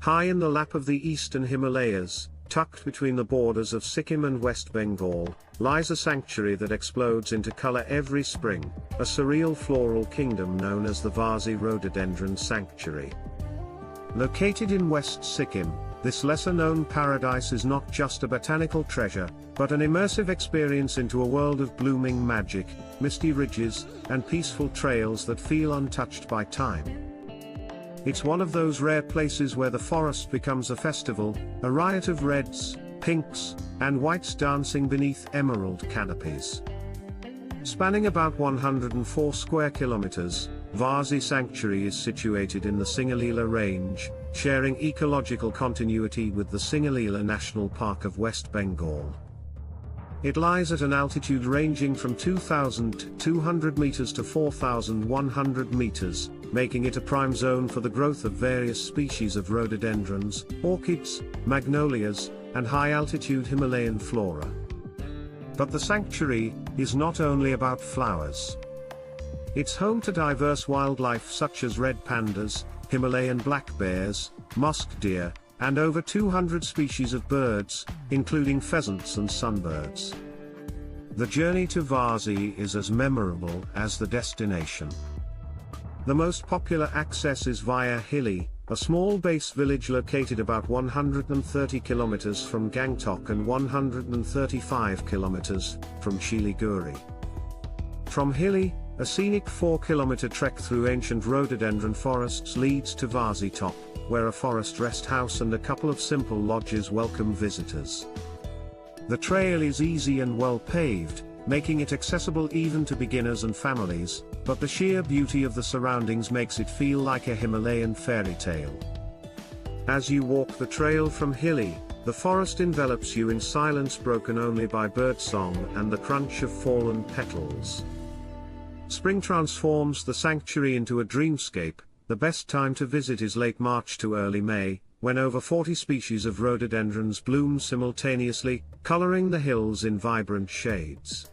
High in the lap of the eastern Himalayas, tucked between the borders of Sikkim and West Bengal, lies a sanctuary that explodes into color every spring, a surreal floral kingdom known as the Varsey Rhododendron Sanctuary. Located in West Sikkim, this lesser-known paradise is not just a botanical treasure, but an immersive experience into a world of blooming magic, misty ridges, and peaceful trails that feel untouched by time. It's one of those rare places where the forest becomes a festival, a riot of reds, pinks, and whites dancing beneath emerald canopies. Spanning about 104 square kilometers, Varsey Sanctuary is situated in the Singalila Range, sharing ecological continuity with the Singalila National Park of West Bengal. It lies at an altitude ranging from 2,200 meters to 4,100 meters, making it a prime zone for the growth of various species of rhododendrons, orchids, magnolias, and high-altitude Himalayan flora. But the sanctuary is not only about flowers. It's home to diverse wildlife such as red pandas, Himalayan black bears, musk deer, and over 200 species of birds, including pheasants and sunbirds. The journey to Varsey is as memorable as the destination. The most popular access is via Hilley, a small base village located about 130 kilometers from Gangtok and 135 kilometers from Siliguri. From Hilley, a scenic 4-kilometer trek through ancient rhododendron forests leads to Varsey Top, where a forest rest house and a couple of simple lodges welcome visitors. The trail is easy and well paved, making it accessible even to beginners and families, but the sheer beauty of the surroundings makes it feel like a Himalayan fairy tale. As you walk the trail from Hilley, the forest envelops you in silence broken only by birdsong and the crunch of fallen petals. Spring transforms the sanctuary into a dreamscape. The best time to visit is late March to early May, when over 40 species of rhododendrons bloom simultaneously, coloring the hills in vibrant shades.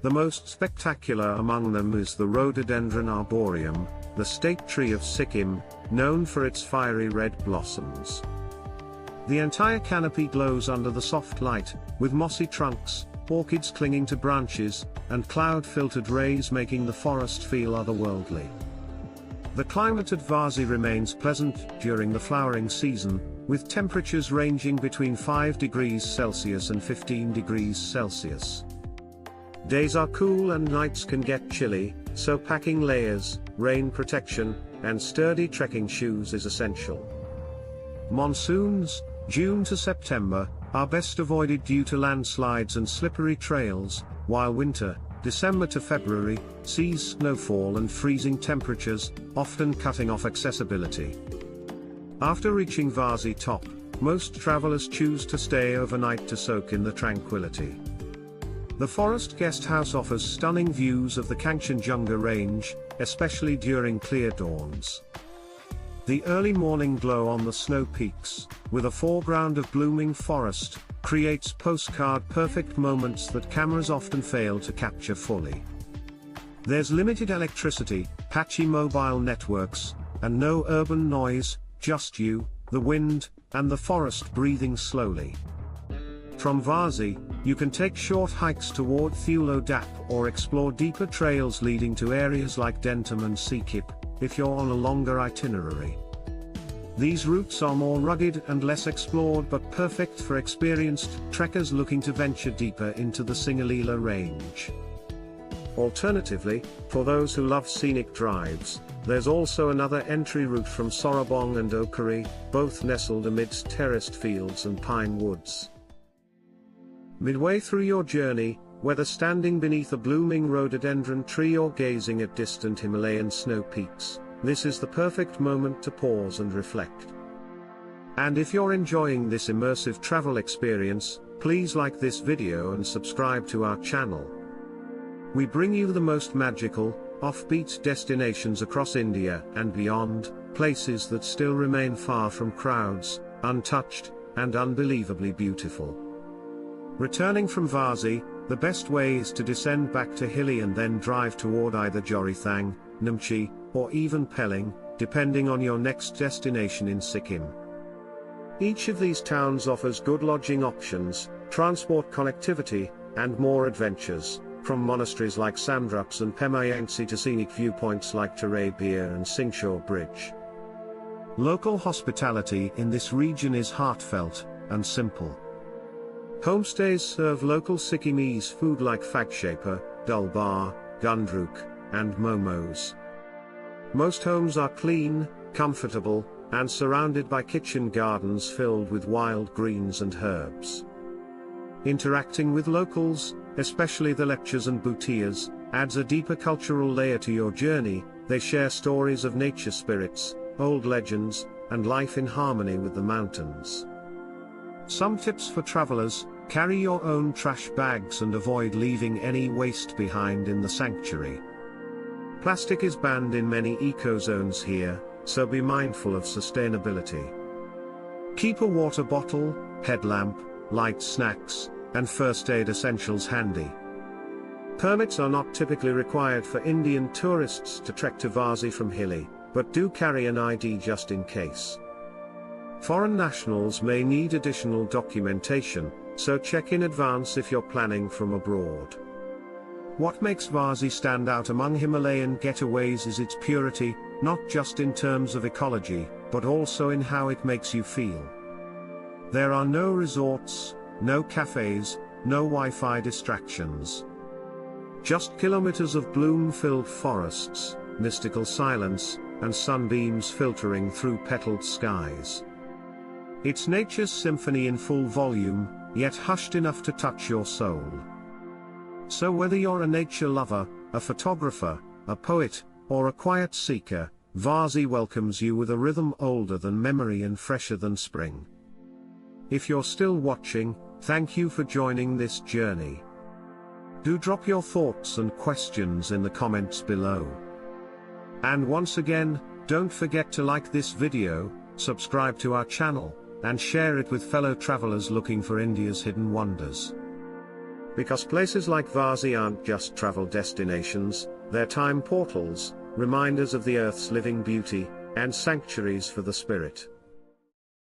The most spectacular among them is the Rhododendron arboreum, the state tree of Sikkim, known for its fiery red blossoms. The entire canopy glows under the soft light, with mossy trunks, orchids clinging to branches, and cloud-filtered rays making the forest feel otherworldly. The climate at Varsey remains pleasant during the flowering season, with temperatures ranging between 5 degrees Celsius and 15 degrees Celsius. Days are cool and nights can get chilly, so packing layers, rain protection, and sturdy trekking shoes is essential. Monsoons, June to September, are best avoided due to landslides and slippery trails, while winter, December to February, sees snowfall and freezing temperatures, often cutting off accessibility. After reaching Varsey Top, most travelers choose to stay overnight to soak in the tranquility. The forest guest house offers stunning views of the Kangchenjunga range, especially during clear dawns. The early morning glow on the snow peaks, with a foreground of blooming forest, creates postcard-perfect moments that cameras often fail to capture fully. There's limited electricity, patchy mobile networks, and no urban noise, just you, the wind, and the forest breathing slowly. From Varsey, you can take short hikes toward Thulo Dhap or explore deeper trails leading to areas like Dentam and Sikkim, if you're on a longer itinerary. These routes are more rugged and less explored but perfect for experienced trekkers looking to venture deeper into the Singalila Range. Alternatively, for those who love scenic drives, there's also another entry route from Sorabong and Okari, both nestled amidst terraced fields and pine woods. Midway through your journey, whether standing beneath a blooming rhododendron tree or gazing at distant Himalayan snow peaks, this is the perfect moment to pause and reflect. And if you're enjoying this immersive travel experience, please like this video and subscribe to our channel. We bring you the most magical, offbeat destinations across India and beyond, places that still remain far from crowds, untouched, and unbelievably beautiful. Returning from Varsey, the best way is to descend back to Hilley and then drive toward either Jorithang, Namchi, or even Pelling, depending on your next destination in Sikkim. Each of these towns offers good lodging options, transport connectivity, and more adventures, from monasteries like Samdrups and Pemayansi to scenic viewpoints like Tarabia and Singshore Bridge. Local hospitality in this region is heartfelt and simple. Homestays serve local Sikkimese food like fagshaper, dulbar, gundruk, and momos. Most homes are clean, comfortable, and surrounded by kitchen gardens filled with wild greens and herbs. Interacting with locals, especially the lepchas and bhutias, adds a deeper cultural layer to your journey. They share stories of nature spirits, old legends, and life in harmony with the mountains. Some tips for travelers: carry your own trash bags and avoid leaving any waste behind in the sanctuary. Plastic is banned in many eco-zones here, so be mindful of sustainability. Keep a water bottle, headlamp, light snacks, and first aid essentials handy. Permits are not typically required for Indian tourists to trek to Varsey from Hilley, but do carry an ID just in case. Foreign nationals may need additional documentation, so check in advance if you're planning from abroad. What makes Varsey stand out among Himalayan getaways is its purity, not just in terms of ecology, but also in how it makes you feel. There are no resorts, no cafes, no Wi-Fi distractions. Just kilometers of bloom-filled forests, mystical silence, and sunbeams filtering through petaled skies. It's nature's symphony in full volume, yet hushed enough to touch your soul. So whether you're a nature lover, a photographer, a poet, or a quiet seeker, Varsey welcomes you with a rhythm older than memory and fresher than spring. If you're still watching, thank you for joining this journey. Do drop your thoughts and questions in the comments below. And once again, don't forget to like this video, subscribe to our channel, and share it with fellow travelers looking for India's hidden wonders. Because places like Varsey aren't just travel destinations, they're time portals, reminders of the Earth's living beauty, and sanctuaries for the spirit.